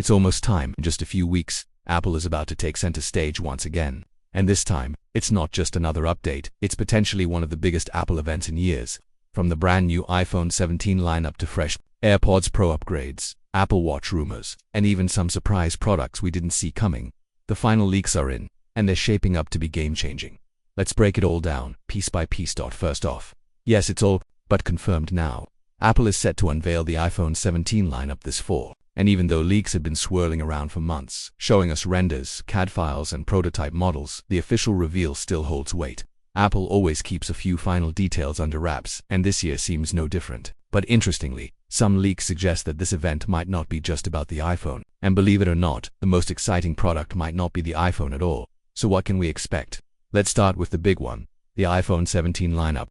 It's almost time. In just a few weeks, Apple is about to take center stage once again. And this time, it's not just another update, it's potentially one of the biggest Apple events in years. From the brand new iPhone 17 lineup to fresh AirPods Pro upgrades, Apple Watch rumors, and even some surprise products we didn't see coming, the final leaks are in, and they're shaping up to be game-changing. Let's break it all down, piece by piece. First off, yes, it's all but confirmed now. Apple is set to unveil the iPhone 17 lineup this fall. And even though leaks had been swirling around for months, showing us renders, CAD files, and prototype models, the official reveal still holds weight. Apple always keeps a few final details under wraps, and this year seems no different. But interestingly, some leaks suggest that this event might not be just about the iPhone. And believe it or not, the most exciting product might not be the iPhone at all. So what can we expect? Let's start with the big one, the iPhone 17 lineup.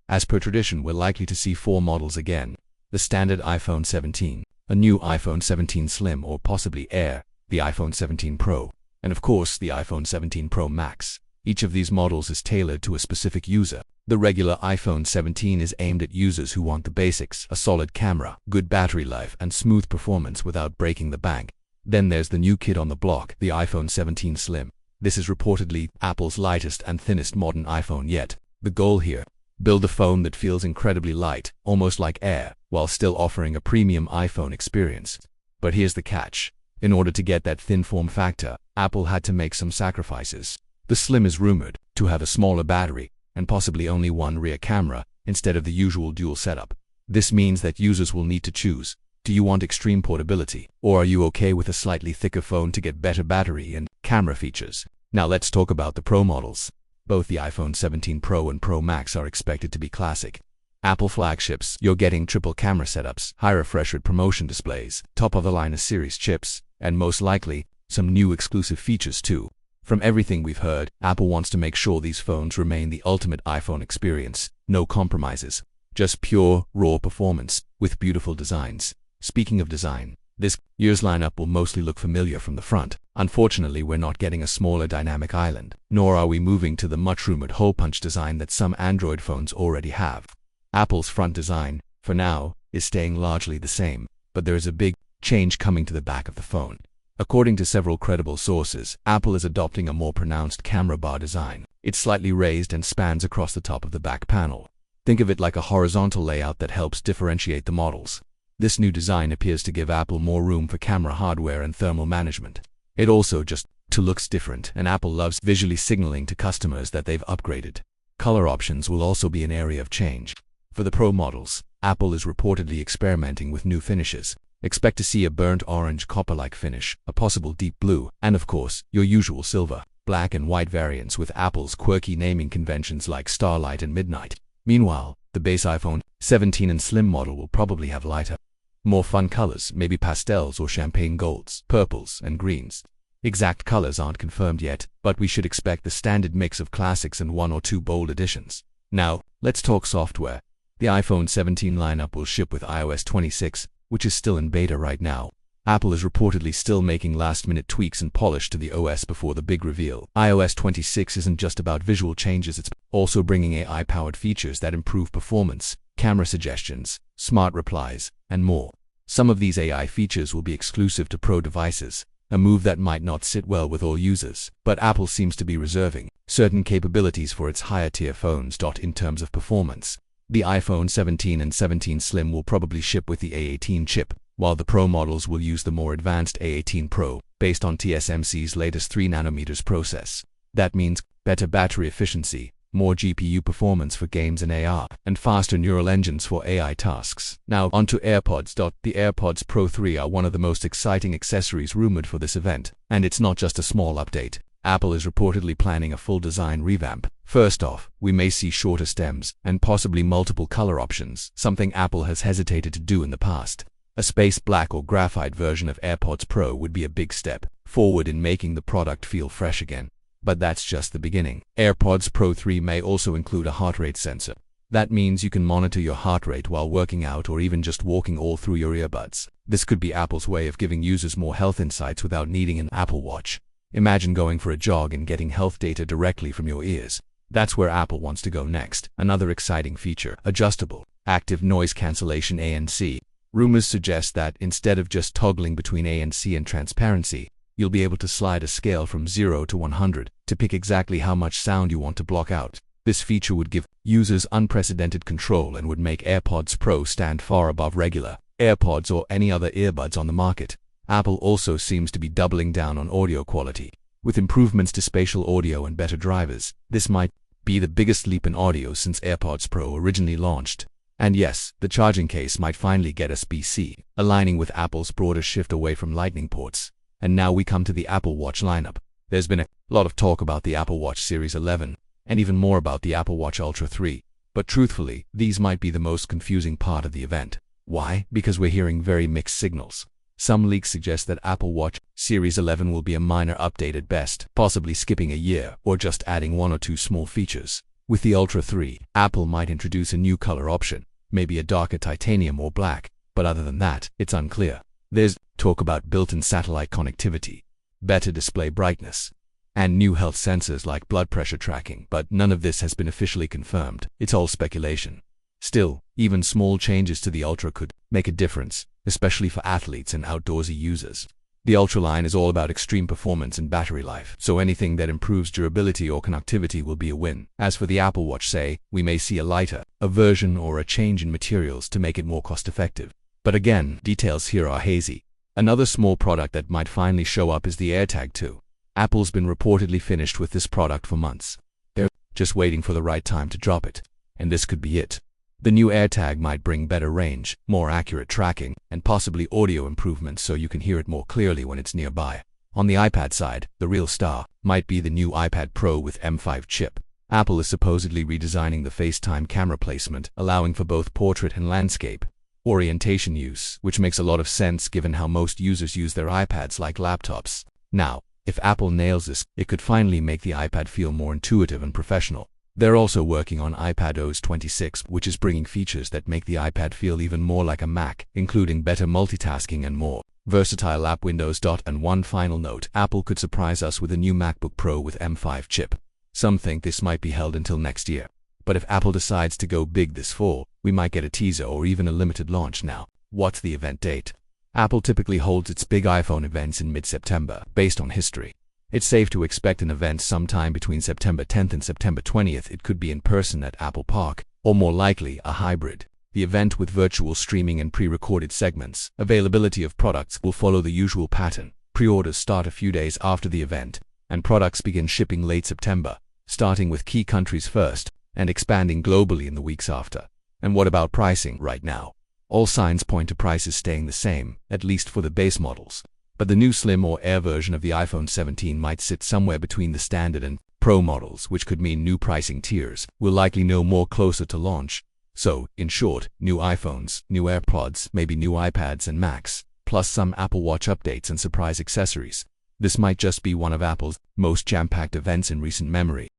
As per tradition, we're likely to see 4 models again. The standard iPhone 17, a new iPhone 17 Slim or possibly Air, the iPhone 17 Pro, and of course the iPhone 17 Pro Max. Each of these models is tailored to a specific user. The regular iPhone 17 is aimed at users who want the basics, a solid camera, good battery life, and smooth performance without breaking the bank. Then there's the new kid on the block, the iPhone 17 Slim. This is reportedly Apple's lightest and thinnest modern iPhone yet. The goal here? Build a phone that feels incredibly light, almost like air, while still offering a premium iPhone experience. But here's the catch. In order to get that thin form factor, Apple had to make some sacrifices. The Slim is rumored to have a smaller battery and possibly only one rear camera instead of the usual dual setup. This means that users will need to choose. Do you want extreme portability, or are you okay with a slightly thicker phone to get better battery and camera features? Now let's talk about the Pro models. Both the iPhone 17 Pro and Pro Max are expected to be classic Apple flagships. You're getting triple camera setups, high refresh rate promotion displays, top-of-the-line series chips, and most likely, some new exclusive features too. From everything we've heard, Apple wants to make sure these phones remain the ultimate iPhone experience. No compromises. Just pure, raw performance, with beautiful designs. Speaking of design, this year's lineup will mostly look familiar from the front. Unfortunately, we're not getting a smaller dynamic island, nor are we moving to the much-rumored hole-punch design that some Android phones already have. Apple's front design, for now, is staying largely the same, but there is a big change coming to the back of the phone. According to several credible sources, Apple is adopting a more pronounced camera bar design. It's slightly raised and spans across the top of the back panel. Think of it like a horizontal layout that helps differentiate the models. This new design appears to give Apple more room for camera hardware and thermal management. It also just looks different, and Apple loves visually signaling to customers that they've upgraded. Color options will also be an area of change. For the Pro models, Apple is reportedly experimenting with new finishes. Expect to see a burnt orange copper-like finish, a possible deep blue, and of course, your usual silver, black and white variants with Apple's quirky naming conventions like Starlight and Midnight. Meanwhile, the base iPhone 17 and Slim model will probably have lighter, more fun colors, maybe pastels or champagne golds, purples, and greens. Exact colors aren't confirmed yet, but we should expect the standard mix of classics and 1 or 2 bold additions. Now, let's talk software. The iPhone 17 lineup will ship with iOS 26, which is still in beta right now. Apple is reportedly still making last-minute tweaks and polish to the OS before the big reveal. iOS 26 isn't just about visual changes, it's also bringing AI-powered features that improve performance, camera suggestions, smart replies, and more. Some of these AI features will be exclusive to Pro devices, a move that might not sit well with all users, but Apple seems to be reserving certain capabilities for its higher-tier phones. In terms of performance, the iPhone 17 and 17 Slim will probably ship with the A18 chip, while the Pro models will use the more advanced A18 Pro, based on TSMC's latest 3nm process. That means better battery efficiency, more GPU performance for games and AR, and faster neural engines for AI tasks. Now onto AirPods. The AirPods Pro 3 are one of the most exciting accessories rumored for this event, and it's not just a small update. Apple is reportedly planning a full design revamp. First off, we may see shorter stems and possibly multiple color options, something Apple has hesitated to do in the past. A space black or graphite version of AirPods Pro would be a big step forward in making the product feel fresh again. But that's just the beginning. AirPods Pro 3 may also include a heart rate sensor. That means you can monitor your heart rate while working out or even just walking all through your earbuds. This could be Apple's way of giving users more health insights without needing an Apple Watch. Imagine going for a jog and getting health data directly from your ears. That's where Apple wants to go next. Another exciting feature, adjustable active noise cancellation ANC. Rumors suggest that instead of just toggling between ANC and transparency, you'll be able to slide a scale from 0 to 100 to pick exactly how much sound you want to block out. This feature would give users unprecedented control and would make AirPods Pro stand far above regular AirPods or any other earbuds on the market. Apple also seems to be doubling down on audio quality. With improvements to spatial audio and better drivers, this might be the biggest leap in audio since AirPods Pro originally launched. And yes, the charging case might finally get USB-C, aligning with Apple's broader shift away from Lightning ports. And now we come to the Apple Watch lineup. There's been a lot of talk about the Apple Watch Series 11, and even more about the Apple Watch Ultra 3. But truthfully, these might be the most confusing part of the event. Why? Because we're hearing very mixed signals. Some leaks suggest that Apple Watch Series 11 will be a minor update at best, possibly skipping a year or just adding one or two small features. With the Ultra 3, Apple might introduce a new color option, maybe a darker titanium or black, but other than that, it's unclear. There's talk about built-in satellite connectivity, better display brightness, and new health sensors like blood pressure tracking, but none of this has been officially confirmed. It's all speculation. Still, even small changes to the Ultra could make a difference, especially for athletes and outdoorsy users. The Ultra line is all about extreme performance and battery life, so anything that improves durability or connectivity will be a win. As for the Apple Watch, we may see a lighter version or a change in materials to make it more cost-effective. But again, details here are hazy. Another small product that might finally show up is the AirTag 2. Apple's been reportedly finished with this product for months. They're just waiting for the right time to drop it, and this could be it. The new AirTag might bring better range, more accurate tracking, and possibly audio improvements so you can hear it more clearly when it's nearby. On the iPad side, the real star might be the new iPad Pro with M5 chip. Apple is supposedly redesigning the FaceTime camera placement, allowing for both portrait and landscape orientation use, which makes a lot of sense given how most users use their iPads like laptops. Now, if Apple nails this, it could finally make the iPad feel more intuitive and professional. They're also working on iPadOS 26, which is bringing features that make the iPad feel even more like a Mac, including better multitasking and more versatile app windows. And one final note, Apple could surprise us with a new MacBook Pro with M5 chip. Some think this might be held until next year. But if Apple decides to go big this fall, we might get a teaser or even a limited launch now. What's the event date? Apple typically holds its big iPhone events in mid-September, based on history. It's safe to expect an event sometime between September 10th and September 20th. It could be in person at Apple Park, or more likely, a hybrid. The event with virtual streaming and pre-recorded segments. Availability of products will follow the usual pattern. Pre-orders start a few days after the event, and products begin shipping late September, starting with key countries first, and expanding globally in the weeks after. And what about pricing right now? All signs point to prices staying the same, at least for the base models. But the new Slim or Air version of the iPhone 17 might sit somewhere between the standard and Pro models, which could mean new pricing tiers. We'll likely know more closer to launch. So, in short, new iPhones, new AirPods, maybe new iPads and Macs, plus some Apple Watch updates and surprise accessories. This might just be one of Apple's most jam-packed events in recent memory.